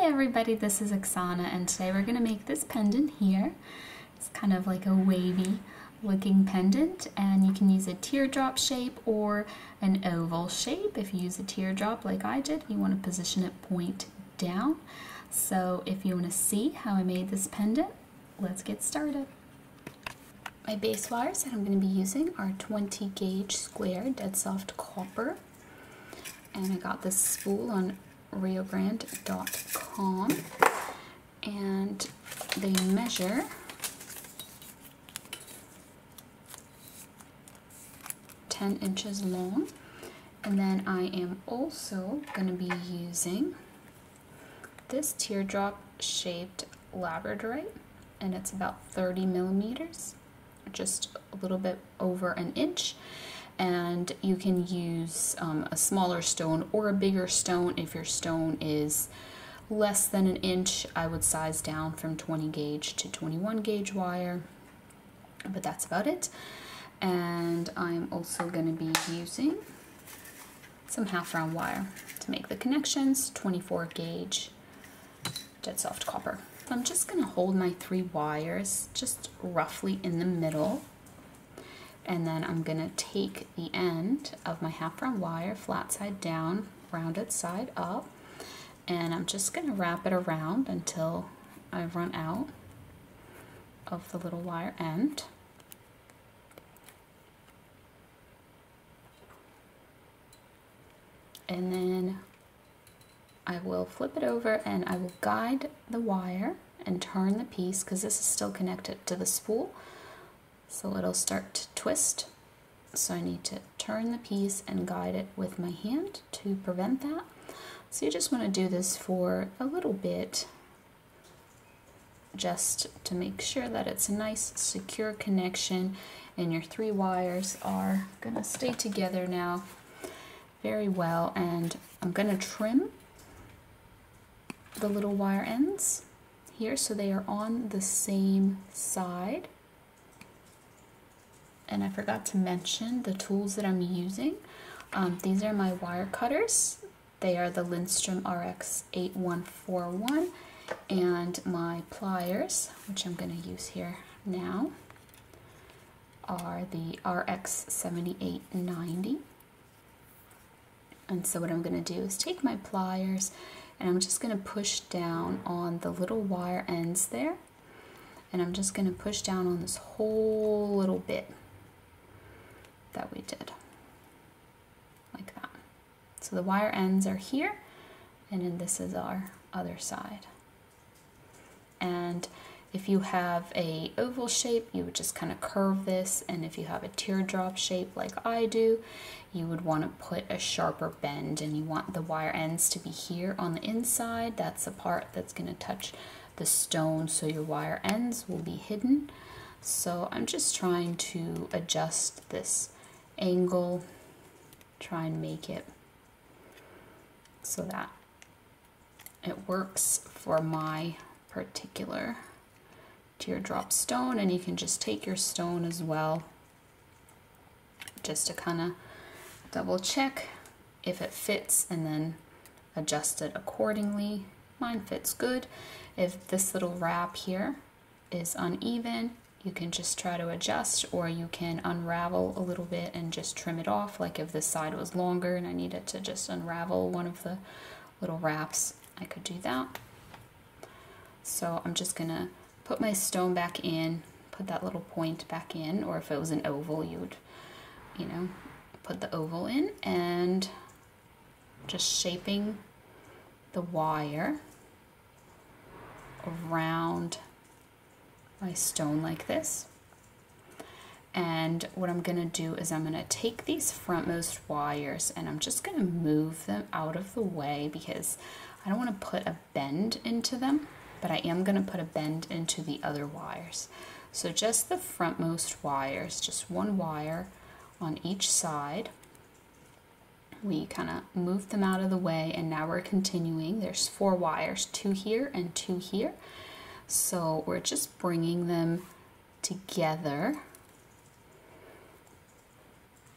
everybody, this is Oksana, and today we're going to make this pendant here. It's kind of like a wavy looking pendant, and you can use a teardrop shape or an oval shape. If you use a teardrop like I did, you want to position it point down. So if you want to see how I made this pendant, let's get started. My base wires that I'm going to be using are 20 gauge square dead soft copper, and I got this spool on riogrande.com, and they measure 10 inches long. And then I am also going to be using this teardrop shaped Labradorite, and it's about 30 millimeters, just a little bit over an inch. And you can use a smaller stone or a bigger stone. If your stone is less than an inch, I would size down from 20 gauge to 21 gauge wire, but that's about it. And I'm also going to be using some half round wire to make the connections, 24 gauge dead soft copper. I'm just going to hold my 3 wires just roughly in the middle. And then I'm going to take the end of my half round wire, flat side down, rounded side up, and I'm just going to wrap it around until I run out of the little wire end. And then I will flip it over and I will guide the wire and turn the piece, because this is still connected to the spool. So it'll start to twist, so I need to turn the piece and guide it with my hand to prevent that. So you just want to do this for a little bit, just to make sure that it's a nice secure connection and your 3 wires are going to stay together now very well. And I'm going to trim the little wire ends here so they are on the same side. And I forgot to mention the tools that I'm using. These are my wire cutters. They are the Lindstrom RX 8141, and my pliers, which I'm going to use here now, are the RX 7890. And so what I'm going to do is take my pliers and I'm just going to push down on the little wire ends there, and I'm just going to push down on this whole little bit that we did, like that. So the wire ends are here, and then this is our other side. And if you have a oval shape, you would just kind of curve this, and if you have a teardrop shape like I do, you would want to put a sharper bend, and you want the wire ends to be here on the inside. That's the part that's going to touch the stone, so your wire ends will be hidden. So I'm just trying to adjust this angle, try and make it so that it works for my particular teardrop stone. And you can just take your stone as well, just to kind of double check if it fits and then adjust it accordingly. Mine fits good. If this little wrap here is uneven, you can just try to adjust, or you can unravel a little bit and just trim it off. Like if this side was longer and I needed to just unravel one of the little wraps, I could do that. So I'm just gonna put my stone back in, put that little point back in, or if it was an oval, you would, you know, put the oval in, and just shaping the wire around my stone like this. And what I'm going to do is I'm going to take these frontmost wires and I'm just going to move them out of the way, because I don't want to put a bend into them, but I am going to put a bend into the other wires. So just the frontmost wires, just 1 wire on each side. We kind of moved them out of the way, and now we're continuing. There's 4 wires, 2 here and 2 here. So we're just bringing them together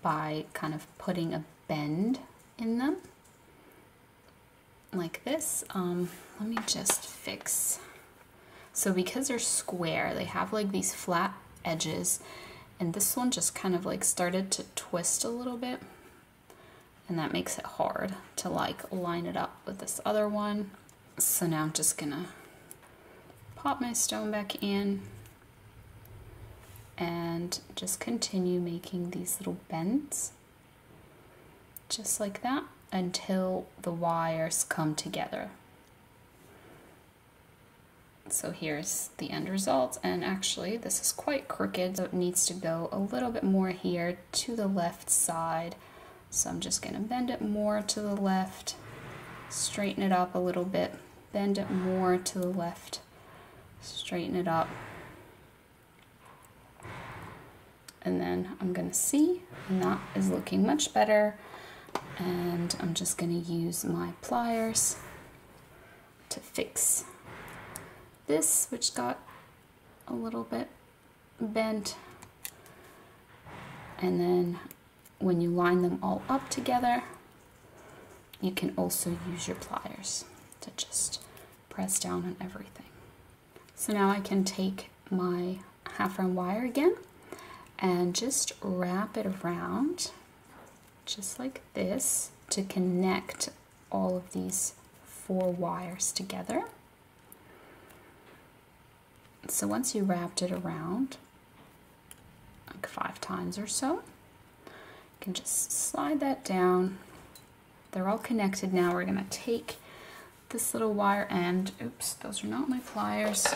by kind of putting a bend in them. like this. Let me just fix. So because they're square, they have like these flat edges, and this one just kind of like started to twist a little bit, and that makes it hard to like line it up with this other one. So now I'm just gonna pop my stone back in and just continue making these little bends, just like that, until the wires come together. So here's the end result, and actually this is quite crooked, so it needs to go a little bit more here to the left side. So I'm just going to bend it more to the left, straighten it up a little bit, bend it more to the left, straighten it up, and then I'm going to see, and that is looking much better. And I'm just going to use my pliers to fix this, which got a little bit bent. And then when you line them all up together, you can also use your pliers to just press down on everything. So now I can take my half round wire again and just wrap it around just like this to connect all of these 4 wires together. So once you wrapped it around like 5 times or so, you can just slide that down. They're all connected now. We're gonna take this little wire end, oops, those are not my pliers.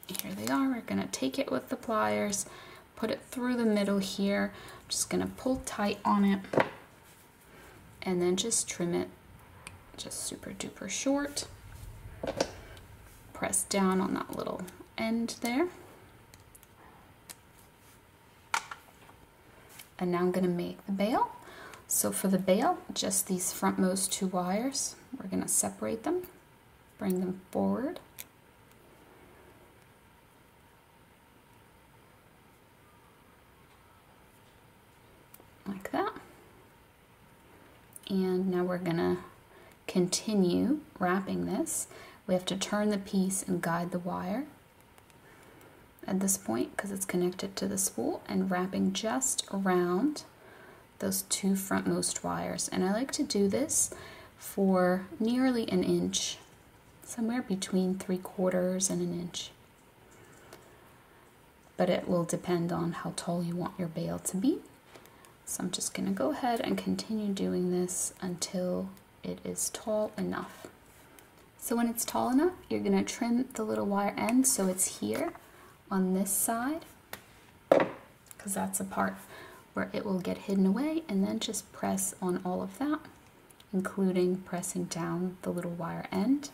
Here they are. We're gonna take it with the pliers, put it through the middle here. I'm just gonna pull tight on it and then just trim it just super duper short. Press down on that little end there. And now I'm going to make the bail. So for the bail, just these frontmost 2 wires, we're going to separate them, bring them forward. Like that. And now we're going to continue wrapping this. We have to turn the piece and guide the wire at this point because it's connected to the spool, and wrapping just around those 2 frontmost wires. And I like to do this for nearly an inch, somewhere between 3/4 and an inch. But it will depend on how tall you want your bail to be. So I'm just going to go ahead and continue doing this until it is tall enough. So when it's tall enough, you're going to trim the little wire end so it's here on this side, because that's a part where it will get hidden away, and then just press on all of that, including pressing down the little wire end.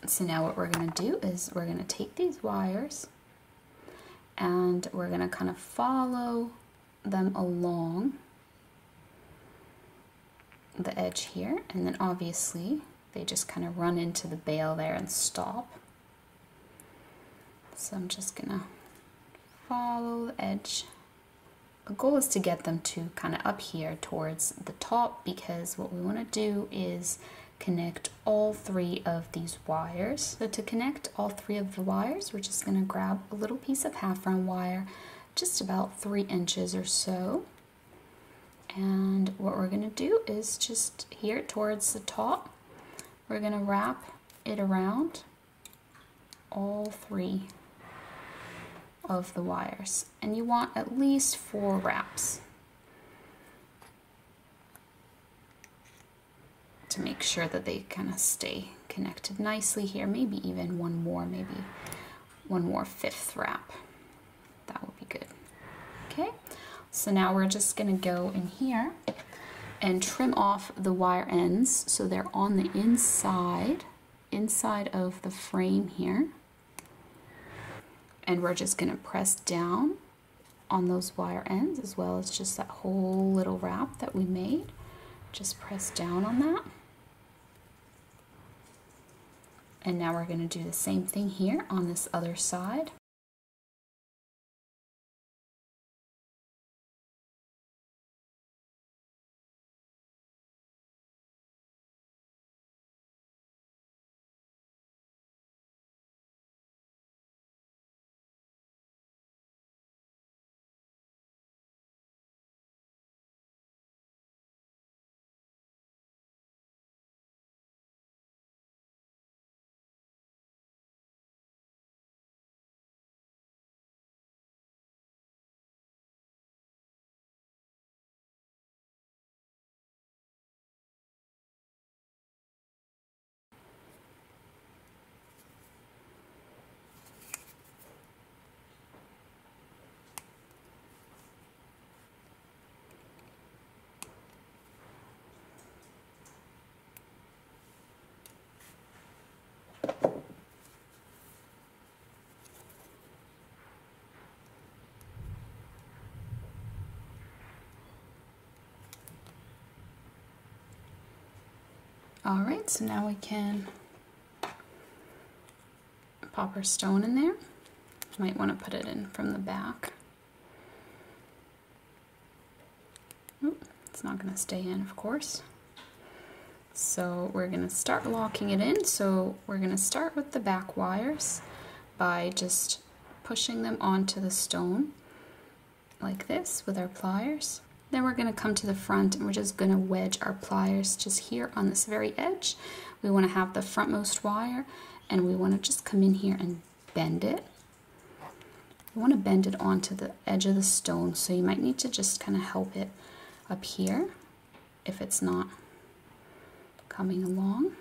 So now what we're going to do is we're going to take these wires and we're going to kind of follow them along the edge here, and then obviously they just kind of run into the bail there and stop. So I'm just gonna follow the edge. The goal is to get them to kind of up here towards the top, because what we want to do is connect all 3 of these wires. So to connect all 3 of the wires, we're just going to grab a little piece of half round wire, just about 3 inches or so. And what we're going to do is just here towards the top, we're going to wrap it around all 3 of the wires. And you want at least 4 wraps to make sure that they kind of stay connected nicely here. Maybe even one more 5th wrap. That would be good. Okay. So now we're just going to go in here and trim off the wire ends so they're on the inside of the frame here. And we're just going to press down on those wire ends, as well as just that whole little wrap that we made. Just press down on that. And now we're going to do the same thing here on this other side. All right, so now we can pop our stone in there. Might want to put it in from the back. Oop, it's not going to stay in, of course. So we're going to start locking it in. So we're going to start with the back wires by just pushing them onto the stone like this with our pliers. Then we're going to come to the front and we're just going to wedge our pliers just here on this very edge. We want to have the frontmost wire and we want to just come in here and bend it. You want to bend it onto the edge of the stone, so you might need to just kind of help it up here if it's not coming along,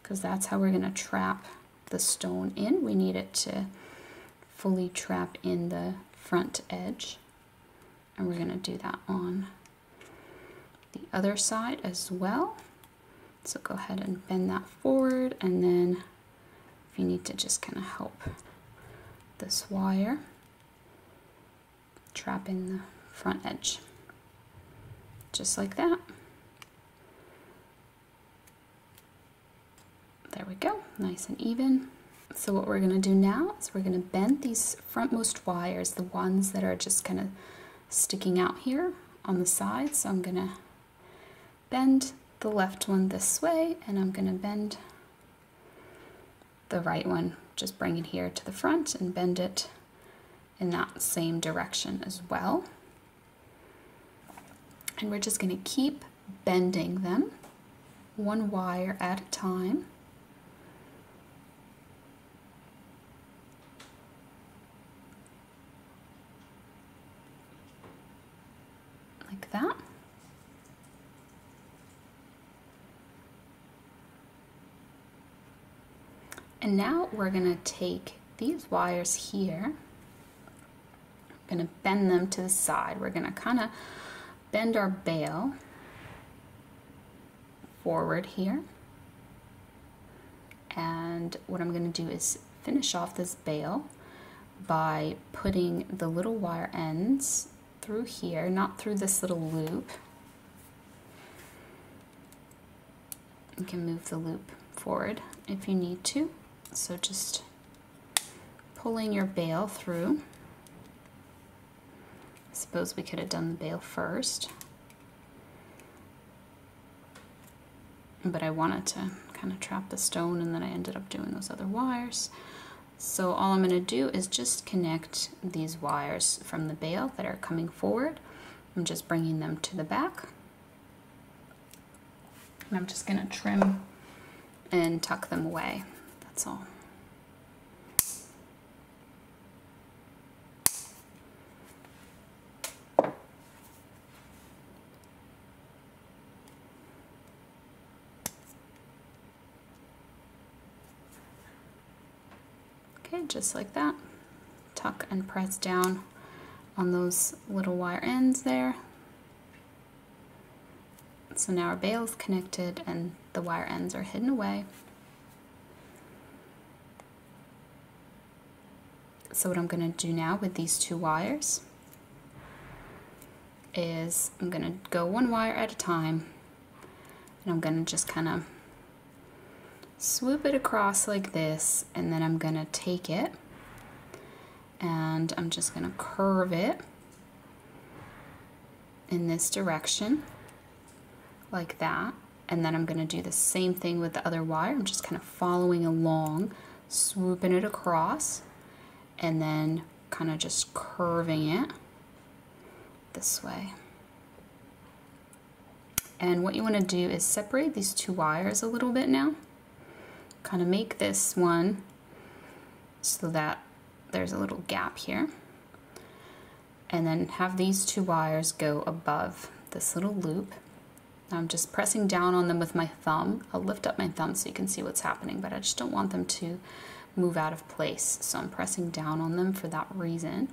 because that's how we're going to trap the stone in. We need it to fully trap in the front edge, and we're going to do that on the other side as well. So go ahead and bend that forward, and then if you need to just kind of help this wire trap in the front edge, just like that. There we go, nice and even. So what we're going to do now is we're going to bend these frontmost wires, the ones that are just kind of sticking out here on the side. So I'm going to bend the left one this way, and I'm going to bend the right one, just bring it here to the front and bend it in that same direction as well. And we're just going to keep bending them one wire at a time. Like that. And now we're going to take these wires here, I'm going to bend them to the side. We're going to kind of bend our bail forward here. And what I'm going to do is finish off this bail by putting the little wire ends through here, not through this little loop. You can move the loop forward if you need to. So just pulling your bail through. I suppose we could have done the bail first, but I wanted to kind of trap the stone, and then I ended up doing those other wires. So all I'm going to do is just connect these wires from the bail that are coming forward. I'm just bringing them to the back, and I'm just going to trim and tuck them away. That's all. Okay, just like that. Tuck and press down on those little wire ends there. So now our bail is connected and the wire ends are hidden away. So what I'm going to do now with these two wires is I'm going to go one wire at a time, and I'm going to just kind of swoop it across like this, and then I'm going to take it and I'm just going to curve it in this direction like that, and then I'm going to do the same thing with the other wire. I'm just kind of following along, swooping it across, and then kind of just curving it this way. And what you want to do is separate these two wires a little bit now. Kind of make this one so that there's a little gap here. And then have these two wires go above this little loop. I'm just pressing down on them with my thumb. I'll lift up my thumb so you can see what's happening, but I just don't want them to move out of place. So I'm pressing down on them for that reason.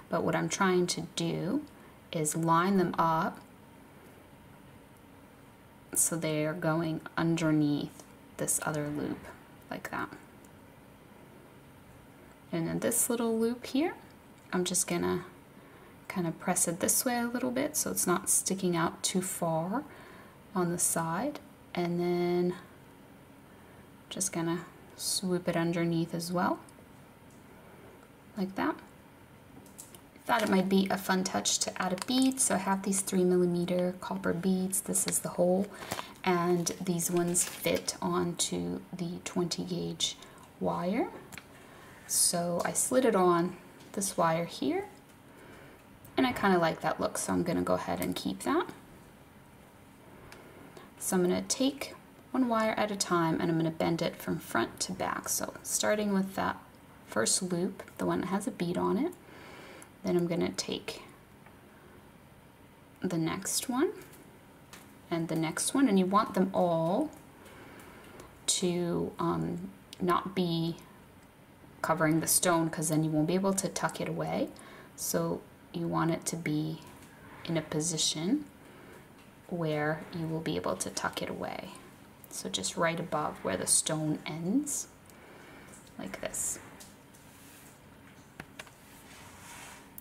But what I'm trying to do is line them up so they are going underneath this other loop like that. And then this little loop here, I'm just gonna kind of press it this way a little bit so it's not sticking out too far. on the side, and then just gonna swoop it underneath as well, like that. Thought it might be a fun touch to add a bead, so I have these 3mm copper beads. This is the hole, and these ones fit onto the 20 gauge wire. So I slid it on this wire here, and I kind of like that look, so I'm going to go ahead and keep that. So I'm going to take one wire at a time, and I'm going to bend it from front to back. So starting with that first loop, the one that has a bead on it, then I'm going to take the next one and the next one, and you want them all to not be covering the stone, because then you won't be able to tuck it away. So you want it to be in a position where you will be able to tuck it away. So just right above where the stone ends, like this.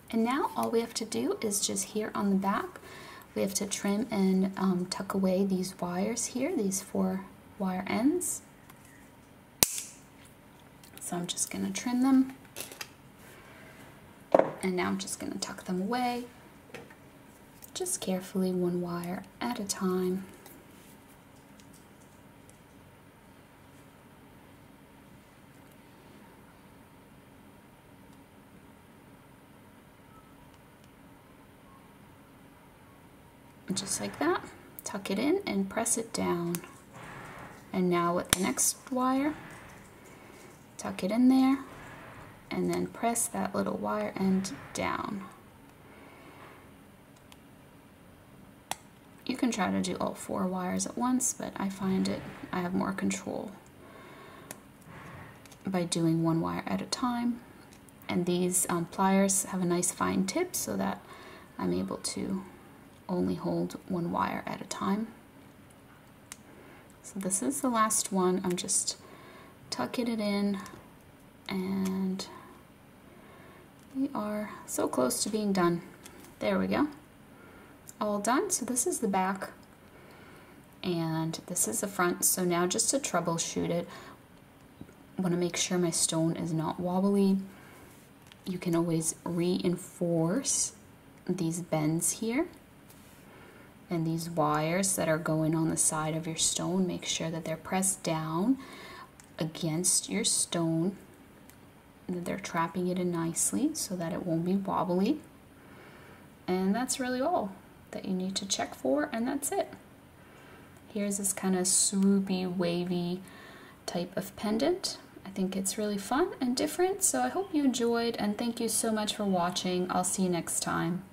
And now all we have to do is just here on the back, we have to trim and tuck away these wires here, these 4 wire ends. So I'm just going to trim them, and now I'm just going to tuck them away, just carefully, 1 wire at a time. Just like that, tuck it in and press it down. And now with the next wire, tuck it in there and then press that little wire end down. You can try to do all 4 wires at once, but I find I have more control by doing 1 wire at a time. And these pliers have a nice fine tip so that I'm able to only hold 1 wire at a time. So this is the last one. I'm just tucking it in, and we are so close to being done. There we go. All done. So this is the back and this is the front. So now just to troubleshoot it, I want to make sure my stone is not wobbly. You can always reinforce these bends here. And these wires that are going on the side of your stone, make sure that they're pressed down against your stone and that they're trapping it in nicely so that it won't be wobbly. And that's really all that you need to check for, and that's it. Here's this kind of swoopy, wavy type of pendant. I think it's really fun and different, so I hope you enjoyed, and thank you so much for watching. I'll see you next time.